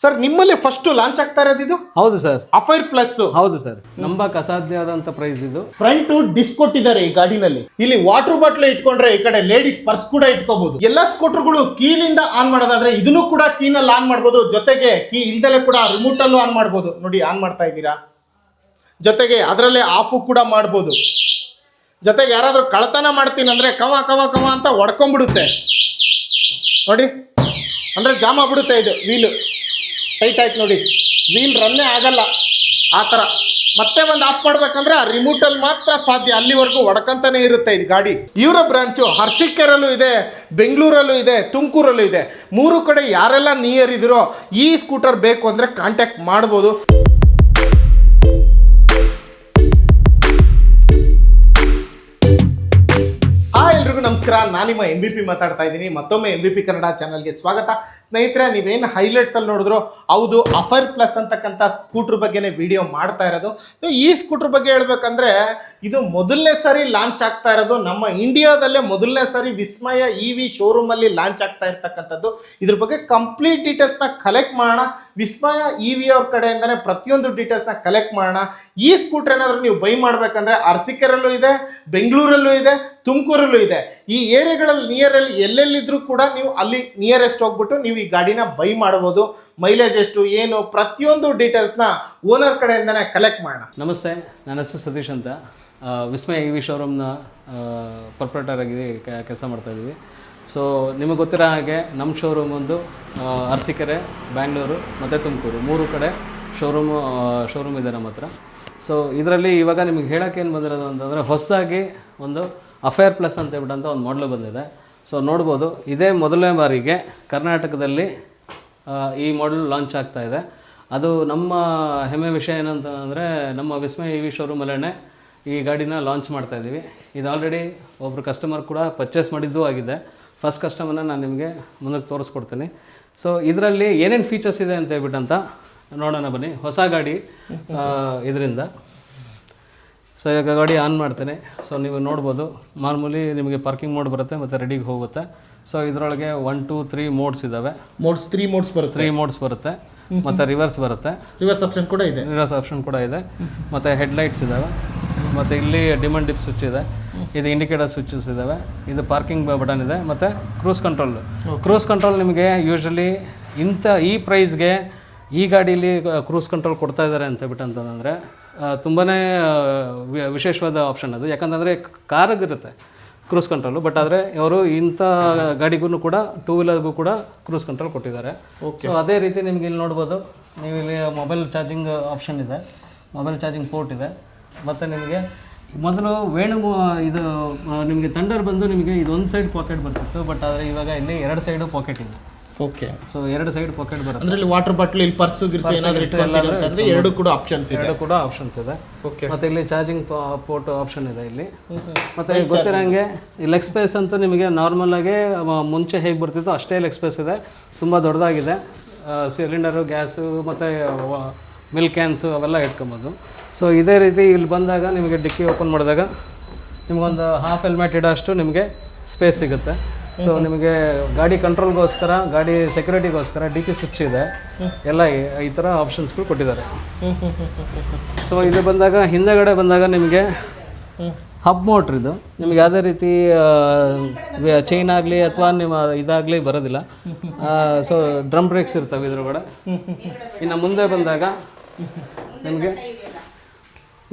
Sir ನಿಮ್ಮಲ್ಲಿ first launch ಆಗ್ತಾ ಇರೋದು ಇದು ಹೌದು ಸರ್. Affair plus. ಹೌದು ಸರ್, ನಂಬಕ್ ಅಸಾಧ್ಯವಾದಂತ ಪ್ರೈಸ್ ಇದು. ಫ್ರಂಟ್ ಡಿಸ್ಕ್ ಕೊಟ್ಟಿದ್ದಾರೆ ಈ ಗಾಡಿನಲ್ಲಿ. ಇಲ್ಲಿ ವಾಟರ್ ಬಾಟ್ಲ್ ಇಟ್ಕೊಂಡ್ರೆ ಈ ಕಡೆ ಲೇಡೀಸ್ ಪರ್ಸ್ ಕೂಡ ಇಟ್ಕೋಬಹುದು. ಎಲ್ಲಾ ಸ್ಕೂಟರ್ಗಳು ಕೀಲಿಂದ ಆನ್ ಮಾಡೋದಾದ್ರೆ ಇದನ್ನು ಕೂಡ ಕೀನಲ್ಲಿ ಆನ್ ಮಾಡಬಹುದು. ಜೊತೆಗೆ ಕೀ ಇಲ್ದಲೆ ಕೂಡ ರಿಮೋಟ್ ಅಲ್ಲೂ ಆನ್ ಮಾಡಬಹುದು. ನೋಡಿ ಆನ್ ಮಾಡ್ತಾ ಇದ್ದೀರಾ. ಜೊತೆಗೆ ಅದರಲ್ಲೇ ಆಫ್ ಕೂಡ ಮಾಡಬಹುದು. ಜೊತೆಗೆ ಯಾರಾದ್ರೂ ಕಳತನ ಮಾಡ್ತೀನಿ ಅಂದ್ರೆ ಕವ ಕವ ಕವ ಅಂತ ಹೊಡ್ಕೊಂಡ್ಬಿಡುತ್ತೆ ನೋಡಿ. ಅಂದ್ರೆ ಜಾಮ್ ಆಗ್ಬಿಡುತ್ತೆ. ಇದು ವೀಲ್ ಟೈಟ್ ಆಯ್ತು ನೋಡಿ, ವೀಲ್ ರನ್ನೇ ಆಗಲ್ಲ ಆ ಥರ. ಮತ್ತೆ ಒಂದು ಆಫ್ ಮಾಡ್ಬೇಕಂದ್ರೆ ಆ ರಿಮೋಟಲ್ಲಿ ಮಾತ್ರ ಸಾಧ್ಯ. ಅಲ್ಲಿವರೆಗೂ ಹೊಡ್ಕಂತಾನೆ ಇರುತ್ತೆ ಇದು ಗಾಡಿ. ಇವರ ಬ್ರಾಂಚು ಅರಸೀಕೆರೆಯಲ್ಲೂ ಇದೆ, ಬೆಂಗಳೂರಲ್ಲೂ ಇದೆ, ತುಮಕೂರಲ್ಲೂ ಇದೆ. 3 ಕಡೆ ಯಾರೆಲ್ಲ ನಿಯರ್ ಇದ್ರೋ ಈ ಸ್ಕೂಟರ್ ಬೇಕು ಅಂದರೆ ಕಾಂಟ್ಯಾಕ್ಟ್ ಮಾಡ್ಬೋದು. ಎಲ್ರಿಗೂ ನಮಸ್ಕಾರ. ನಾನು ನಿಮ್ಮ MVP ಮಾತಾಡ್ತಾ ಇದ್ದೀನಿ. ಮತ್ತೊಮ್ಮೆ MVP ಕನ್ನಡ ಚಾನಲ್ಗೆ ಸ್ವಾಗತ. ಸ್ನೇಹಿತರೆ, ನೀವೇನು ಹೈಲೈಟ್ಸಲ್ಲಿ ನೋಡಿದ್ರು ಹೌದು, ಅಫೈರ್ ಪ್ಲಸ್ ಅಂತಕ್ಕಂಥ ಸ್ಕೂಟ್ರ್ ಬಗ್ಗೆನೇ ವಿಡಿಯೋ ಮಾಡ್ತಾ ಇರೋದು. ಈ ಸ್ಕೂಟ್ರ್ ಬಗ್ಗೆ ಹೇಳ್ಬೇಕಂದ್ರೆ ಇದು ಮೊದಲನೇ ಸಾರಿ ಲಾಂಚ್ ಆಗ್ತಾ ಇರೋದು. ನಮ್ಮ ಇಂಡಿಯಾದಲ್ಲೇ ಮೊದಲನೇ ಸಾರಿ ವಿಸ್ಮಯ EV ಶೋರೂಮಲ್ಲಿ ಲಾಂಚ್ ಆಗ್ತಾ ಇರ್ತಕ್ಕಂಥದ್ದು. ಇದ್ರ ಬಗ್ಗೆ ಕಂಪ್ಲೀಟ್ ಡೀಟೇಲ್ಸ್ನ ಕಲೆಕ್ಟ್ ಮಾಡೋಣ. ವಿಸ್ಮಯ EV ಅವ್ರ ಕಡೆಯಿಂದನೇ ಪ್ರತಿಯೊಂದು ಡೀಟೇಲ್ಸ್ನ ಕಲೆಕ್ಟ್ ಮಾಡೋಣ. ಈ ಸ್ಕೂಟ್ರ್ ಏನಾದರೂ ನೀವು ಬೈ ಮಾಡಬೇಕಂದ್ರೆ ಅರಸೀಕೆರೆಯಲ್ಲೂ ಇದೆ, ಬೆಂಗಳೂರಲ್ಲೂ ಇದೆ, ತುಮಕೂರಲ್ಲೂ ಇದೆ. ಈ ಏರಿಯಾಗಳಲ್ಲಿ ನಿಯರಲ್ಲಿ ಎಲ್ಲೆಲ್ಲಿದ್ರೂ ಕೂಡ ನೀವು ಅಲ್ಲಿ ನಿಯರೆಸ್ಟ್ ಹೋಗ್ಬಿಟ್ಟು ನೀವು ಈ ಗಾಡಿನ ಬೈ ಮಾಡ್ಬೋದು. ಮೈಲೇಜ್ ಎಷ್ಟು ಏನು ಪ್ರತಿಯೊಂದು ಡೀಟೇಲ್ಸ್ನ ಓನರ್ ಕಡೆಯಿಂದನೇ ಕಲೆಕ್ಟ್ ಮಾಡೋಣ. ನಮಸ್ತೆ, ನನ್ನ ಹೆಸರು ಸತೀಶ್ ಅಂತ. ವಿಸ್ಮಯ EV ಶೋರೂಮ್ನ ಪ್ರೊಪ್ರೈಟರ್ ಆಗಿ ಕೆಲಸ ಮಾಡ್ತಾ ಇದ್ದೀವಿ. ಸೊ ನಿಮಗೆ ಗೊತ್ತಿರೋ ಹಾಗೆ ನಮ್ಮ ಶೋರೂಮ್ ಒಂದು ಅರಸೀಕೆರೆ, ಬ್ಯಾಂಗ್ಳೂರು ಮತ್ತು ತುಮಕೂರು 3 ಕಡೆ ಶೋರೂಮ್ ಇದೆ ನಮ್ಮ ಹತ್ರ. ಸೊ ಇದರಲ್ಲಿ ಇವಾಗ ನಿಮಗೆ ಹೇಳೋಕ್ಕೆ ಏನು ಬಂದಿರೋದು ಅಂತಂದರೆ, ಹೊಸದಾಗಿ ಒಂದು ಅಫೈರ್ ಪ್ಲಸ್ ಅಂತ ಹೇಳ್ಬಿಟ್ಟಂತ ಒಂದು ಮಾಡಲು ಬಂದಿದೆ. ಸೊ ನೋಡ್ಬೋದು, ಇದೇ ಮೊದಲನೇ ಬಾರಿಗೆ ಕರ್ನಾಟಕದಲ್ಲಿ ಈ ಮಾಡಲ್ ಲಾಂಚ್ ಆಗ್ತಾ ಇದೆ. ಅದು ನಮ್ಮ ಹೆಮ್ಮೆ ವಿಷಯ ಏನಂತ ಅಂದರೆ, ನಮ್ಮ ವಿಸ್ಮಯ EV ಶೋರೂಮಲ್ಲೇ ಈ ಗಾಡಿನ ಲಾಂಚ್ ಮಾಡ್ತಾಯಿದ್ದೀವಿ. ಇದು ಆಲ್ರೆಡಿ ಒಬ್ಬರು ಕಸ್ಟಮರ್ ಕೂಡ ಪರ್ಚೇಸ್ ಮಾಡಿದ್ದೂ ಆಗಿದೆ. ಫಸ್ಟ್ ಕಸ್ಟಮರ್ನ ನಾನು ನಿಮಗೆ ಮುಂದಕ್ಕೆ ತೋರಿಸ್ಕೊಡ್ತೀನಿ. ಸೊ ಇದರಲ್ಲಿ ಏನೇನು ಫೀಚರ್ಸ್ ಇದೆ ಅಂತ ಹೇಳ್ಬಿಟ್ಟಂತ ನೋಡೋಣ ಬನ್ನಿ. ಹೊಸ ಗಾಡಿ ಇದರಿಂದ. ಸೊ ಈಗ ಗಾಡಿ ಆನ್ ಮಾಡ್ತೇನೆ. ಸೊ ನೀವು ನೋಡ್ಬೋದು, ಮಾಮೂಲಿ ನಿಮಗೆ ಪಾರ್ಕಿಂಗ್ ಮೋಡ್ ಬರುತ್ತೆ ಮತ್ತು ರೆಡಿಗೆ ಹೋಗುತ್ತೆ. ಸೊ ಇದರೊಳಗೆ 1 2 3 ಮೋಡ್ಸ್ ಇದ್ದಾವೆ. 3 ಮೋಡ್ಸ್ ಬರುತ್ತೆ. 3 ಮೋಡ್ಸ್ ಬರುತ್ತೆ ಮತ್ತು ರಿವರ್ಸ್ ಬರುತ್ತೆ. ರಿವರ್ಸ್ ಆಪ್ಷನ್ ಕೂಡ ಇದೆ. ಮತ್ತು ಹೆಡ್ಲೈಟ್ಸ್ ಇದ್ದಾವೆ. ಮತ್ತು ಇಲ್ಲಿ ಡಿಮಂಡ್ ಡಿಪ್ ಸ್ವಿಚ್ ಇದೆ. ಇದು ಇಂಡಿಕೇಟರ್ ಸ್ವಿಚಸ್ ಇದ್ದಾವೆ. ಇದು ಪಾರ್ಕಿಂಗ್ ಬಟನ್ ಇದೆ ಮತ್ತು ಕ್ರೂಸ್ ಕಂಟ್ರೋಲ್ ನಿಮಗೆ ಯೂಶ್ವಲಿ ಈ ಪ್ರೈಸ್ಗೆ ಈ ಗಾಡೀಲಿ ಕ್ರೂಸ್ ಕಂಟ್ರೋಲ್ ಕೊಡ್ತಾ ಇದ್ದಾರೆ ಅಂತ ಹೇಳ್ಬಿಟ್ಟು ಅಂತಂದರೆ ತುಂಬಾ ವಿಶೇಷವಾದ ಆಪ್ಷನ್ ಅದು. ಯಾಕಂತಂದರೆ ಕಾರ್ಗಿರುತ್ತೆ ಕ್ರೂಸ್ ಕಂಟ್ರೋಲು, ಬಟ್ ಆದರೆ ಅವರು ಇಂಥ ಗಾಡಿಗೂ ಕೂಡ 2 ವೀಲರ್ಗೂ ಕೂಡ ಕ್ರೂಸ್ ಕಂಟ್ರೋಲ್ ಕೊಟ್ಟಿದ್ದಾರೆ. ಸೊ ಅದೇ ರೀತಿ ನಿಮಗೆ ಇಲ್ಲಿ ನೋಡ್ಬೋದು, ನೀವು ಇಲ್ಲಿ ಮೊಬೈಲ್ ಚಾರ್ಜಿಂಗ್ ಆಪ್ಷನ್ ಇದೆ, ಮೊಬೈಲ್ ಚಾರ್ಜಿಂಗ್ ಪೋರ್ಟ್ ಇದೆ. ಮತ್ತು ನಿಮಗೆ ಮೊದಲು ಇದು ನಿಮಗೆ ಥಂಡರ್ ಬಂದು ನಿಮಗೆ ಇದೊಂದು ಸೈಡ್ ಪಾಕೆಟ್ ಬರ್ತಿತ್ತು, ಬಟ್ ಆದರೆ ಇವಾಗ ಇಲ್ಲಿ 2 ಸೈಡು ಪಾಕೆಟ್ ಇದೆ. ಓಕೆ. ಸೊ 2 ಸೈಡ್ ಪಾಕೆಟ್ ಬರುತ್ತೆ. ಅಂದ್ರೆ ವಾಟರ್ ಬಾಟ್ಲ್, ಇಲ್ಲಿ ಪರ್ಸು ಗಿರ್ಸು ಏನಾದರೂ ಇಟ್ಕೊಂಡ್ರೆ ಎರಡು ಕೂಡ ಆಪ್ಷನ್ಸ್ ಇದೆ. ಓಕೆ. ಮತ್ತೆ ಇಲ್ಲಿ ಚಾರ್ಜಿಂಗ್ ಪೋರ್ಟ್ ಆಪ್ಷನ್ ಇದೆ ಇಲ್ಲಿ. ಮತ್ತೆ ಗೊತ್ತಿರಂಗೆ ಈ ಲೆಗ್ ಸ್ಪೇಸ್ ಅಂತೂ ನಿಮಗೆ ನಾರ್ಮಲ್ ಆಗಿ ಮುಂಚೆ ಹೇಗೆ ಬರ್ತಿತ್ತು ಅಷ್ಟೇ ಲೆಗ್ ಸ್ಪೇಸ್ ಇದೆ. ತುಂಬ ದೊಡ್ಡದಾಗಿದೆ. ಸಿಲಿಂಡರು, ಗ್ಯಾಸು ಮತ್ತು ಮಿಲ್ಕ್ ಕ್ಯಾನ್ಸು ಅವೆಲ್ಲ ಇಟ್ಕೊಬೋದು. ಸೊ ಇದೇ ರೀತಿ ಇಲ್ಲಿ ಬಂದಾಗ ನಿಮಗೆ ಡಿಕ್ಕಿ ಓಪನ್ ಮಾಡಿದಾಗ ನಿಮಗೊಂದು ಹಾಫ್ ಹೆಲ್ಮೆಟ್ ಇಡೋಷ್ಟು ನಿಮಗೆ ಸ್ಪೇಸ್ ಸಿಗುತ್ತೆ. ಸೊ ನಿಮಗೆ ಗಾಡಿ ಕಂಟ್ರೋಲ್ಗೋಸ್ಕರ, ಗಾಡಿ ಸೆಕ್ಯೂರಿಟಿಗೋಸ್ಕರ DP ಸ್ವಿಚ್ ಇದೆ. ಎಲ್ಲ ಈ ಥರ ಆಪ್ಷನ್ಸ್ಗಳು ಕೊಟ್ಟಿದ್ದಾರೆ. ಸೊ ಇದು ಬಂದಾಗ ಹಿಂದೆಗಡೆ ಬಂದಾಗ ನಿಮಗೆ ಹಬ್ ಮೋಟ್ರ್. ಇದು ನಿಮಗೆ ಯಾವುದೇ ರೀತಿ ಚೈನ್ ಆಗಲಿ ಅಥವಾ ನಿಮ್ಮ ಇದಾಗಲಿ ಬರೋದಿಲ್ಲ. ಸೊ ಡ್ರಮ್ ಬ್ರೇಕ್ಸ್ ಇರ್ತವೆ ಇದ್ರೊಳಗಡೆ. ಇನ್ನು ಮುಂದೆ ಬಂದಾಗ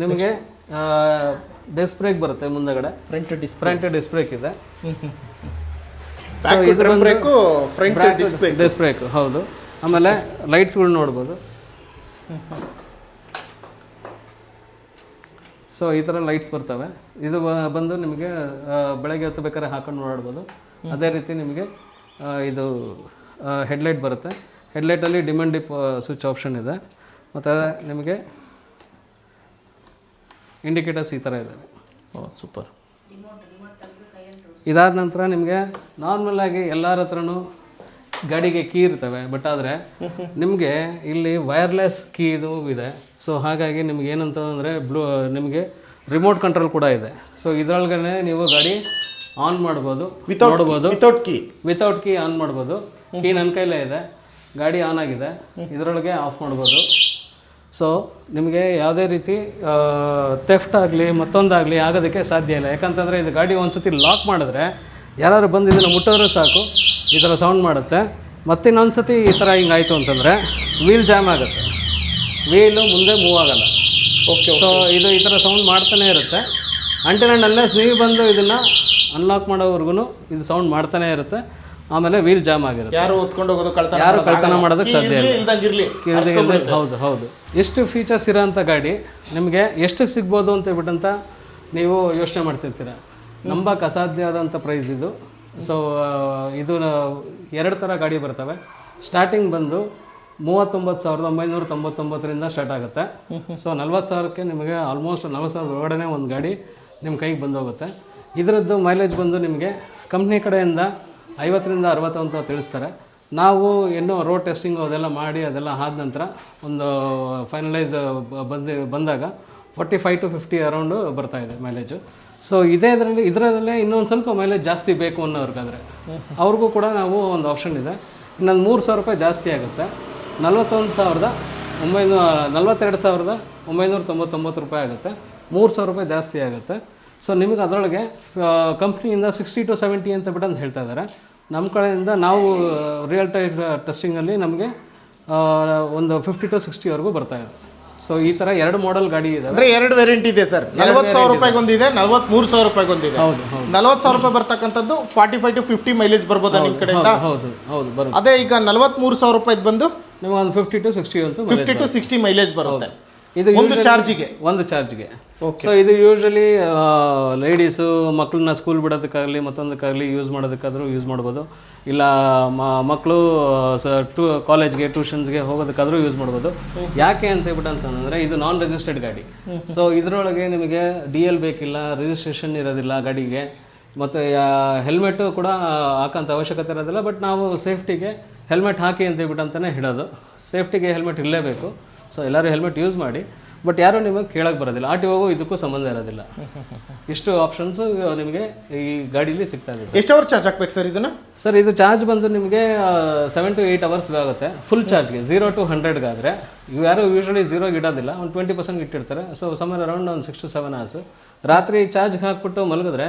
ನಿಮಗೆ ಡಿಸ್ಕ್ ಬ್ರೇಕ್ ಬರುತ್ತೆ ಮುಂದೆಗಡೆ. ಫ್ರಂಟ್ ಡಿಸ್ಕ್ ಬ್ರೇಕ್ ಇದೆ. ಸೊ ಇದು ಡಿಸ್ಕ್ ಬ್ರೇಕ್ ಹೌದು. ಆಮೇಲೆ ಲೈಟ್ಸ್ಗಳು ನೋಡ್ಬೋದು. ಸೊ ಈ ಥರ ಲೈಟ್ಸ್ ಬರ್ತವೆ. ಇದು ಬಂದು ನಿಮಗೆ ಬೆಳಗ್ಗೆ ಹೊತ್ತು ಬೇಕಾದ್ರೆ ಹಾಕೊಂಡು ನೋಡ್ಬೋದು. ಅದೇ ರೀತಿ ನಿಮಗೆ ಇದು ಹೆಡ್ಲೈಟ್ ಬರುತ್ತೆ. ಹೆಡ್ಲೈಟಲ್ಲಿ ಡಿಮಂಡ್ ಡಿಪ್ ಸ್ವಿಚ್ ಆಪ್ಷನ್ ಇದೆ. ಮತ್ತು ನಿಮಗೆ ಇಂಡಿಕೇಟರ್ಸ್ ಈ ಥರ ಇದೆ. ಸೂಪರ್. ಇದಾದ ನಂತರ ನಿಮಗೆ ನಾರ್ಮಲಾಗಿ ಎಲ್ಲರ ಹತ್ರನೂ ಗಾಡಿಗೆ ಕೀ ಇರ್ತವೆ, ಬಟ್ ಆದರೆ ನಿಮಗೆ ಇಲ್ಲಿ ವೈರ್ಲೆಸ್ ಕೀ ಇದು ಇದೆ. ಸೊ ಹಾಗಾಗಿ ನಿಮ್ಗೆ ಏನಂತ ಅಂದರೆ ನಿಮಗೆ ರಿಮೋಟ್ ಕಂಟ್ರೋಲ್ ಕೂಡ ಇದೆ. ಸೊ ಇದರೊಳಗಡೆ ನೀವು ಗಾಡಿ ಆನ್ ಮಾಡ್ಬೋದು, ನೋಡ್ಬೋದು. ವಿತೌಟ್ ಕೀ ಆನ್ ಮಾಡ್ಬೋದು. ಕೀ ನನ್ನ ಕೈಲೇ ಇದೆ. ಗಾಡಿ ಆನ್ ಆಗಿದೆ, ಇದರೊಳಗೆ ಆಫ್ ಮಾಡ್ಬೋದು. ಸೊ ನಿಮಗೆ ಯಾವುದೇ ರೀತಿ ಥೆಫ್ಟ್ ಆಗಲಿ ಮತ್ತೊಂದಾಗಲಿ ಆಗೋದಕ್ಕೆ ಸಾಧ್ಯ ಇಲ್ಲ. ಯಾಕಂತಂದರೆ ಇದು ಗಾಡಿ ಒಂದು ಸತಿ ಲಾಕ್ ಮಾಡಿದ್ರೆ ಯಾರು ಬಂದು ಇದನ್ನು ಮುಟ್ಟಿದ್ರೆ ಸಾಕು ಈ ಥರ ಸೌಂಡ್ ಮಾಡುತ್ತೆ. ಮತ್ತು ಇನ್ನೊಂದು ಸತಿ ಈ ಥರ ಹಿಂಗಾಯಿತು ಅಂತಂದರೆ ವೀಲ್ ಜಾಮ್ ಆಗುತ್ತೆ, ವೀಲು ಮುಂದೆ ಮೂವ್ ಆಗೋಲ್ಲ. ಓಕೆ. ಸೊ ಇದು ಈ ಥರ ಸೌಂಡ್ ಮಾಡ್ತಾನೆ ಇರುತ್ತೆ. ಅಂಟಿಲ್ ಆ್ಯಂಡ್ ಅನ್ಲೆಸ್ ನೀವು ಬಂದು ಇದನ್ನು ಅನ್ಲಾಕ್ ಮಾಡೋವರೆಗೂ ಇದು ಸೌಂಡ್ ಮಾಡ್ತಾನೆ ಇರುತ್ತೆ. ಆಮೇಲೆ ವೀಲ್ ಜಾಮ್ ಆಗಿರುತ್ತೆ. ಯಾರು ಹೊತ್ಕೊಂಡು ಹೋಗೋದು ಯಾರು ಕಳ್ತನ ಮಾಡೋದಕ್ಕೆ ಸಾಧ್ಯ ಇಲ್ಲ. ಇಲ್ದಂಗಿರ್ಲಿ. ಹೌದು ಹೌದು. ಎಷ್ಟು ಫೀಚರ್ಸ್ ಇರೋಂಥ ಗಾಡಿ ನಿಮಗೆ ಎಷ್ಟು ಸಿಗ್ಬೋದು ಅಂತ ಹೇಳ್ಬಿಟ್ಟಂತ ನೀವು ಯೋಚನೆ ಮಾಡ್ತಿರ್ತೀರ. ನಂಬಕ್ಕೆ ಅಸಾಧ್ಯ ಆದಂಥ ಪ್ರೈಸ್ ಇದು. ಸೊ ಇದು 2 ಥರ ಗಾಡಿ ಬರ್ತವೆ. ಸ್ಟಾರ್ಟಿಂಗ್ ಬಂದು 39,999 ಸ್ಟಾರ್ಟ್ ಆಗುತ್ತೆ. ಸೊ 40,000ಕ್ಕೆ ನಿಮಗೆ ಆಲ್ಮೋಸ್ಟ್ 40,000 ಒಳಗಡೆ ಒಂದು ಗಾಡಿ ನಿಮ್ಮ ಕೈಗೆ ಬಂದೋಗುತ್ತೆ. ಇದರದ್ದು ಮೈಲೇಜ್ ಬಂದು ನಿಮಗೆ ಕಂಪ್ನಿ ಕಡೆಯಿಂದ 50ರಿಂದ 60 ಅಂತ ತಿಳಿಸ್ತಾರೆ. ನಾವು ಇನ್ನೂ ರೋಡ್ ಟೆಸ್ಟಿಂಗು ಅದೆಲ್ಲ ಮಾಡಿ ಅದೆಲ್ಲ ಆದ ನಂತರ ಒಂದು ಫೈನಲೈಸ್ ಬಂದಾಗ 45 to 50 ಅರೌಂಡು ಬರ್ತಾಯಿದೆ ಮೈಲೇಜು. ಸೊ ಇದರಲ್ಲೇ ಇನ್ನೊಂದು ಸ್ವಲ್ಪ ಮೈಲೇಜ್ ಜಾಸ್ತಿ ಬೇಕು ಅನ್ನೋರ್ಗಾದರೆ ಅವ್ರಿಗೂ ಕೂಡ ನಾವು ಒಂದು ಆಪ್ಷನ್ ಇದೆ. ಇನ್ನೊಂದು 3,000 ರೂಪಾಯಿ ಜಾಸ್ತಿ ಆಗುತ್ತೆ. 42,999 ರೂಪಾಯಿ ಆಗುತ್ತೆ. 3,000 ರೂಪಾಯಿ ಜಾಸ್ತಿ ಆಗುತ್ತೆ. ಸೊ ನಿಮಗೆ ಅದರೊಳಗೆ ಕಂಪ್ನಿಯಿಂದ 60 to 70 ಅಂತ ಬಿಟ್ಟು ಹೇಳ್ತಾ ಇದ್ದಾರೆ. ನಮ್ಮ ಕಡೆಯಿಂದ ನಾವು ರಿಯಲ್ ಟೈಮ್ ಟೆಸ್ಟಿಂಗಲ್ಲಿ ನಮಗೆ ಒಂದು 50 to 60ವರೆಗೂ ಬರ್ತಾಯಿದೆ. ಸೊ ಈ ಥರ 2 ಮಾಡೆಲ್ ಗಾಡಿ ಇದೆ. ಅಂದರೆ 2 ವೇರಿಯಂಟ್ ಇದೆ ಸರ್. 40,000 ರೂಪಾಯಿಗೊಂದಿದೆ, 43,000 ರೂಪಾಯಿಗೊಂದಿದೆ. ಹೌದು ಹೌದು. 40,000 ರೂಪಾಯಿ ಬರ್ತಕ್ಕಂಥದ್ದು 45 to 50 ಮೈಲೇಜ್ ಬರ್ಬೋದಾ ನಿಮ್ಮ ಕಡೆಯಿಂದ? ಹೌದು ಹೌದು ಬರುತ್ತೆ. ಅದೇ ಈಗ 43,000 ರೂಪಾಯಿದು ಬಂದು ನಿಮಗೆ ಒಂದು 50 to 60 ಅಂತೂ 50 to 60 ಮೈಲೇಜ್ ಬರುತ್ತೆ ಇದು ಒಂದು ಚಾರ್ಜಿಗೆ. ಸೊ ಇದು ಯೂಶ್ವಲಿ ಲೇಡೀಸು ಮಕ್ಕಳನ್ನ ಸ್ಕೂಲ್ ಬಿಡೋದಕ್ಕಾಗಲಿ ಮತ್ತೊಂದಕ್ಕಾಗಲಿ ಯೂಸ್ ಮಾಡೋದಕ್ಕಾದರೂ ಯೂಸ್ ಮಾಡ್ಬೋದು. ಇಲ್ಲ ಮಕ್ಕಳು ಕಾಲೇಜ್ಗೆ ಟ್ಯೂಷನ್ಸ್ಗೆ ಹೋಗೋದಕ್ಕಾದರೂ ಯೂಸ್ ಮಾಡ್ಬೋದು. ಯಾಕೆ ಅಂತ ಹೇಳ್ಬಿಟ್ಟು ಅಂತಂದರೆ ಇದು ನಾನ್ ರಿಜಿಸ್ಟರ್ಡ್ ಗಾಡಿ. ಸೊ ಇದರೊಳಗೆ ನಿಮಗೆ DL ಬೇಕಿಲ್ಲ, ರಿಜಿಸ್ಟ್ರೇಷನ್ ಇರೋದಿಲ್ಲ ಗಾಡಿಗೆ, ಮತ್ತು ಹೆಲ್ಮೆಟ್ಟು ಕೂಡ ಹಾಕೋಂಥ ಅವಶ್ಯಕತೆ ಇರೋದಿಲ್ಲ. ಬಟ್ ನಾವು ಸೇಫ್ಟಿಗೆ ಹೆಲ್ಮೆಟ್ ಹಾಕಿ ಅಂತ ಹೇಳ್ಬಿಟ್ಟು ಅಂತಲೇ ಹೇಳೋದು. ಸೇಫ್ಟಿಗೆ ಹೆಲ್ಮೆಟ್ ಇರಲೇಬೇಕು. ಸೊ ಎಲ್ಲರೂ ಹೆಲ್ಮೆಟ್ ಯೂಸ್ ಮಾಡಿ. ಬಟ್ ಯಾರೂ ನಿಮಗೆ ಕೇಳೋಕ್ಕೆ ಬರೋದಿಲ್ಲ. RTOಗೂ ಇದಕ್ಕೂ ಸಂಬಂಧ ಇರೋದಿಲ್ಲ. ಇಷ್ಟು ಆಪ್ಷನ್ಸು ನಿಮಗೆ ಈ ಗಾಡೀಲಿ ಸಿಗ್ತಾ ಇದೆ. ಎಷ್ಟು ಅವರ್ ಚಾರ್ಜ್ ಹಾಕ್ಬೇಕು ಸರ್ ಇದನ್ನು? ಸರ್ ಇದು ಚಾರ್ಜ್ ಬಂದು ನಿಮಗೆ 7 to 8 hours ಆಗುತ್ತೆ ಫುಲ್ ಚಾರ್ಜ್ಗೆ. 0 to 100ಗಾದರೆ ಯಾರು ಯೂಶ್ವಲಿ 0ಗೆ ಇಡೋದಿಲ್ಲ, ಒಂದು 20% ಇಟ್ಟಿರ್ತಾರೆ. ಸೊ ಸಮರ್ ಅರೌಂಡ್ ಒಂದು 6 to 7 hours. ರಾತ್ರಿ ಚಾರ್ಜ್ಗೆ ಹಾಕ್ಬಿಟ್ಟು ಮಲಗಿದ್ರೆ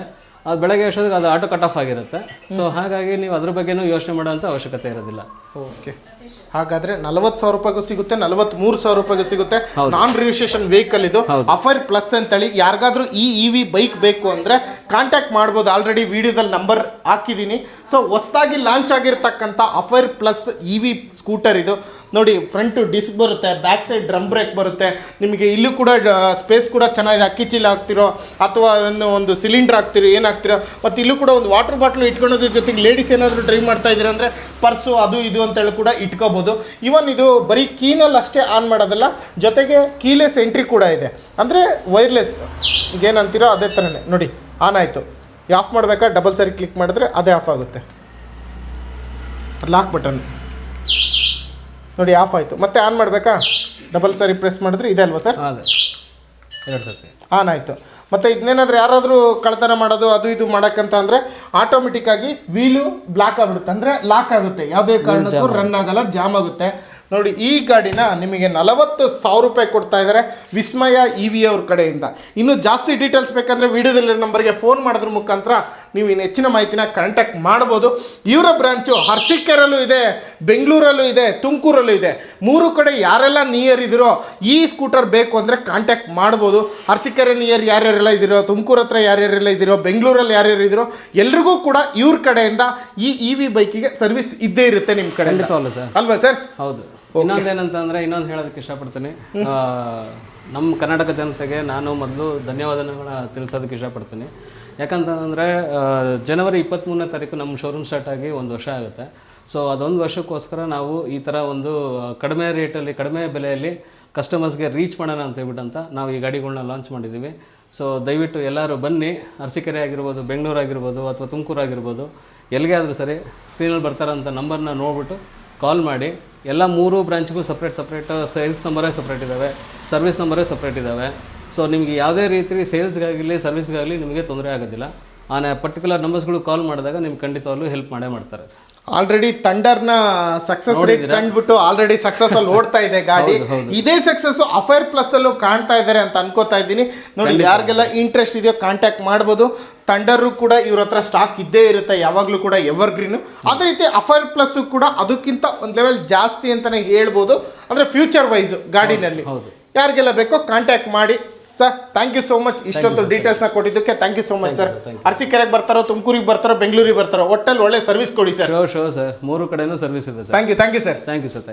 ಅದು ಬೆಳಗ್ಗೆ ಅಷ್ಟೊತ್ತಿಗೆ ಅದು ಆಟೋ ಕಟ್ ಆಫ್ ಆಗಿರುತ್ತೆ. ಸೊ ಹಾಗಾಗಿ ನೀವು ಅದ್ರ ಬಗ್ಗೆನೂ ಯೋಚನೆ ಮಾಡೋಂಥ ಅವಶ್ಯಕತೆ ಇರೋದಿಲ್ಲ. ಓಕೆ. ಹಾಗಾದ್ರೆ 40,000 ರೂಪಾಯಿಗೂ ಸಿಗುತ್ತೆ, 43,000 ರೂಪಾಯಿಗೂ ಸಿಗುತ್ತೆ. ನಾನ್ ರಿಜಿಸ್ಟ್ರೇಷನ್ ವೆಹಿಕಲ್ ಇದು. ಅಫೈರ್ ಪ್ಲಸ್ ಅಂತೇಳಿ ಯಾರಿಗಾದ್ರೂ ಈ EV ಬೈಕ್ ಬೇಕು ಅಂದ್ರೆ ಕಾಂಟ್ಯಾಕ್ಟ್ ಮಾಡ್ಬೋದು. ಆಲ್ರೆಡಿ ವಿಡಿಯೋದಲ್ಲಿ ನಂಬರ್ ಹಾಕಿದ್ದೀನಿ. ಸೊ ಹೊಸದಾಗಿ ಲಾಂಚ್ ಆಗಿರ್ತಕ್ಕಂಥ ಅಫೈರ್ ಪ್ಲಸ್ EV ಸ್ಕೂಟರ್ ಇದು. ನೋಡಿ, ಫ್ರಂಟ್ ಡಿಸ್ಕ್ ಬರುತ್ತೆ, ಬ್ಯಾಕ್ ಸೈಡ್ ಡ್ರಮ್ ಬ್ರೇಕ್ ಬರುತ್ತೆ. ನಿಮಗೆ ಇಲ್ಲೂ ಕೂಡ ಸ್ಪೇಸ್ ಕೂಡ ಚೆನ್ನಾಗಿದೆ. ಅಕ್ಕಿ ಚೀಲ ಹಾಕ್ತಿರೋ ಅಥವಾ ಒಂದು ಸಿಲಿಂಡರ್ ಹಾಕ್ತಿರೋ ಏನಾಗ್ತಿರೋ. ಮತ್ತು ಇಲ್ಲೂ ಕೂಡ ಒಂದು ವಾಟರ್ ಬಾಟ್ಲು ಇಟ್ಕೊಳ್ಳೋದ್ರ ಜೊತೆಗೆ ಲೇಡೀಸ್ ಏನಾದರೂ ಡ್ರೈವ್ ಮಾಡ್ತಾ ಇದ್ದೀರಾ ಅಂದರೆ ಪರ್ಸು ಅದು ಇದು ಅಂತೇಳಿ ಕೂಡ ಇಟ್ಕೋಬೋದು. ಇವನ್ ಇದು ಬರೀ ಕೀನಲ್ಲಿ ಅಷ್ಟೇ ಆನ್ ಮಾಡೋದಲ್ಲ, ಜೊತೆಗೆ ಕೀಲೆಸ್ ಎಂಟ್ರಿ ಕೂಡ ಇದೆ. ಅಂದರೆ ವೈರ್ಲೆಸ್ ಏನಂತೀರೋ ಅದೇ ಥರನೇ. ನೋಡಿ, ಆನ್ ಆಯಿತು. ಆಫ್ ಮಾಡಬೇಕಾ ಡಬಲ್ ಸರಿ ಕ್ಲಿಕ್ ಮಾಡಿದ್ರೆ ಅದೇ ಆಫ್ ಆಗುತ್ತೆ. ಲಾಕ್ ಬಟನ್ ನೋಡಿ, ಆಫ್ ಆಯಿತು. ಮತ್ತೆ ಆನ್ ಮಾಡಬೇಕಾ ಡಬಲ್ ಸರಿ ಪ್ರೆಸ್ ಮಾಡಿದ್ರೆ ಇದೆ ಅಲ್ವಾ ಸರ್? ಆನ್ ಆಯಿತು. ಮತ್ತು ಇದನ್ನೇನಾದರೂ ಯಾರಾದರೂ ಕಳ್ತನ ಮಾಡೋದು ಅದು ಇದು ಮಾಡೋಕ್ಕಂತ ಅಂದರೆ ಆಟೋಮೆಟಿಕ್ಕಾಗಿ ವೀಲು ಬ್ಲಾಕ್ ಆಗಿಬಿಡುತ್ತೆ, ಅಂದರೆ ಲಾಕ್ ಆಗುತ್ತೆ. ಯಾವುದೇ ಕಾರಣಕ್ಕೂ ರನ್ ಆಗಲ್ಲ, ಜಾಮ್ ಆಗುತ್ತೆ. ನೋಡಿ, ಈ ಗಾಡಿನ ನಿಮಗೆ 40,000 ರೂಪಾಯಿ ಕೊಡ್ತಾ ಇದ್ದಾರೆ ವಿಸ್ಮಯ EV ಅವ್ರ ಕಡೆಯಿಂದ. ಇನ್ನೂ ಜಾಸ್ತಿ ಡೀಟೇಲ್ಸ್ ಬೇಕಂದರೆ ವಿಡಿಯೋದಲ್ಲಿ ನಂಬರ್ಗೆ ಫೋನ್ ಮಾಡೋದ್ರ ಮುಖಾಂತರ ನೀವು ಇನ್ನು ಹೆಚ್ಚಿನ ಮಾಹಿತಿನ ಕಾಂಟ್ಯಾಕ್ಟ್ ಮಾಡ್ಬೋದು. ಇವರ ಬ್ರಾಂಚು ಅರಸೀಕೆರೆಯಲ್ಲೂ ಇದೆ, ಬೆಂಗಳೂರಲ್ಲೂ ಇದೆ, ತುಮಕೂರಲ್ಲೂ ಇದೆ. 3 ಕಡೆ ಯಾರೆಲ್ಲ ನಿಯರ್ ಇದ್ದೀರೋ ಈ ಸ್ಕೂಟರ್ ಬೇಕು ಅಂದರೆ ಕಾಂಟ್ಯಾಕ್ಟ್ ಮಾಡ್ಬೋದು. ಅರಸೀಕೆರೆ ನಿಯರ್ ಯಾರ್ಯಾರೆಲ್ಲ ಇದ್ದೀರೋ, ತುಮಕೂರು ಹತ್ರ ಯಾರ್ಯಾರೆಲ್ಲ ಇದ್ದೀರೋ, ಬೆಂಗಳೂರಲ್ಲಿ ಯಾರ್ಯಾರು ಇದ್ದೀರೋ ಎಲ್ರಿಗೂ ಕೂಡ ಇವ್ರ ಕಡೆಯಿಂದ ಈ EV ಬೈಕಿಗೆ ಸರ್ವಿಸ್ ಇದ್ದೇ ಇರುತ್ತೆ ನಿಮ್ಮ ಕಡೆ ಅಲ್ವಾ ಸರ್? ಹೌದು. ಇನ್ನೊಂದೇನಂತಂದರೆ ಇನ್ನೊಂದು ಹೇಳೋದಕ್ಕೆ ಇಷ್ಟಪಡ್ತೀನಿ. ನಮ್ಮ ಕರ್ನಾಟಕ ಜನತೆಗೆ ನಾನು ಮೊದಲು ಧನ್ಯವಾದಗಳನ್ನ ತಿಳಿಸೋದಕ್ಕೆ ಇಷ್ಟಪಡ್ತೀನಿ. ಯಾಕಂತಂದರೆ ಜನವರಿ 23ನೇ ತಾರೀಕು ನಮ್ಮ ಶೋರೂಮ್ ಸ್ಟಾರ್ಟ್ ಆಗಿ 1 ವರ್ಷ ಆಗುತ್ತೆ. ಸೊ ಅದೊಂದು ವರ್ಷಕ್ಕೋಸ್ಕರ ನಾವು ಈ ಥರ ಒಂದು ಕಡಿಮೆ ರೇಟಲ್ಲಿ ಕಡಿಮೆ ಬೆಲೆಯಲ್ಲಿ ಕಸ್ಟಮರ್ಸ್ಗೆ ರೀಚ್ ಮಾಡೋಣ ಅಂತ ಹೇಳ್ಬಿಟ್ಟಂತ ನಾವು ಈ ಗಾಡಿಗಳನ್ನ ಲಾಂಚ್ ಮಾಡಿದ್ದೀವಿ. ಸೊ ದಯವಿಟ್ಟು ಎಲ್ಲರೂ ಬನ್ನಿ. ಅರಸೀಕೆರೆ ಆಗಿರ್ಬೋದು, ಬೆಂಗಳೂರು ಆಗಿರ್ಬೋದು, ಅಥವಾ ತುಮಕೂರು ಆಗಿರ್ಬೋದು, ಎಲ್ಲಿಗೆ ಆದರೂ ಸರಿ ಸ್ಕ್ರೀನಲ್ಲಿ ಬರ್ತಾರಂಥ ನಂಬರ್ನ ನೋಡ್ಬಿಟ್ಟು ಕಾಲ್ ಮಾಡಿ. ಎಲ್ಲ 3 ಬ್ರಾಂಚ್ಗೂ ಸಪ್ರೇಟ್ ಸೇಲ್ಸ್ ನಂಬರೇ ಸಪ್ರೇಟ್ ಇದ್ದಾವೆ, ಸರ್ವಿಸ್ ನಂಬರೇ ಸಪ್ರೇಟ್ ಇದ್ದಾವೆ. ಸೊ ನಿಮಗೆ ಯಾವುದೇ ರೀತಿ ಸೇಲ್ಸ್ಗಾಗಲಿ ಸರ್ವಿಸ್ಗಾಗಲಿ ನಿಮಗೆ ತೊಂದರೆ ಆಗೋದಿಲ್ಲ. ಆ ಪರ್ಟಿಕ್ಯುಲರ್ ನಂಬರ್ಸ್ಗಳು ಕಾಲ್ ಮಾಡಿದಾಗ ನಿಮ್ಗೆ ಖಂಡಿತವಾಗ್ಲೂ ಹೆಲ್ಪ್ ಮಾಡೇ ಮಾಡ್ತಾರೆ. ಆಲ್ರೆಡಿ ಥಂಡರ್ನ ಸಕ್ಸಸ್ ರೇಟ್ ಕಂಡ್ಬಿಟ್ಟು ಆಲ್ರೆಡಿ ಸಕ್ಸಸ್ ಅಲ್ಲಿ ಓಡ್ತಾ ಇದೆ ಗಾಡಿ. ಇದೇ ಸಕ್ಸಸ್ ಅಫೈರ್ ಪ್ಲಸ್ ಅಲ್ಲೂ ಕಾಣ್ತಾ ಇದ್ದಾರೆ ಅಂತ ಅನ್ಕೋತಾ ಇದ್ದೀನಿ. ನೋಡಿ, ಯಾರಿಗೆಲ್ಲ ಇಂಟ್ರೆಸ್ಟ್ ಇದೆಯೋ ಕಾಂಟ್ಯಾಕ್ಟ್ ಮಾಡ್ಬೋದು. ಥಂಡರು ಕೂಡ ಇವ್ರ ಹತ್ರ ಸ್ಟಾಕ್ ಇದ್ದೇ ಇರುತ್ತೆ, ಯಾವಾಗಲೂ ಕೂಡ ಎವರ್ ಗ್ರೀನು. ಅದೇ ರೀತಿ ಅಫೈರ್ ಪ್ಲಸ್ ಕೂಡ ಅದಕ್ಕಿಂತ ಒಂದು ಲೆವೆಲ್ ಜಾಸ್ತಿ ಅಂತಾನೆ ಹೇಳ್ಬೋದು, ಅಂದ್ರೆ ಫ್ಯೂಚರ್ ವೈಸ್ ಗಾಡಿನಲ್ಲಿ. ಯಾರಿಗೆಲ್ಲ ಬೇಕೋ ಕಾಂಟ್ಯಾಕ್ಟ್ ಮಾಡಿ. Sir, thank you so much. ಇಷ್ಟೊತ್ತು ಡೀಟೇಲ್ಸ್ನ ಕೊಟ್ಟಿದ್ದಕ್ಕೆ thank you so much sir. ಅರಸೀಕೆರೆಗೆ ಬರ್ತಾರೋ, ತುಮಕೂರಿಗೆ ಬರ್ತಾರೋ, ಬೆಂಗಳೂರಿಗೆ ಬರ್ತಾರೋ, ಒಟ್ಟಲ್ಲಿ ಒಳ್ಳೆ ಸರ್ವಿಸ್ ಕೊಡಿ ಸರ್. ಶೋ ಸರ್, 3 ಕಡೆನೂ ಸರ್ವಿಸ್ ಇದೆ sir. Thank you sir. Thank you sir.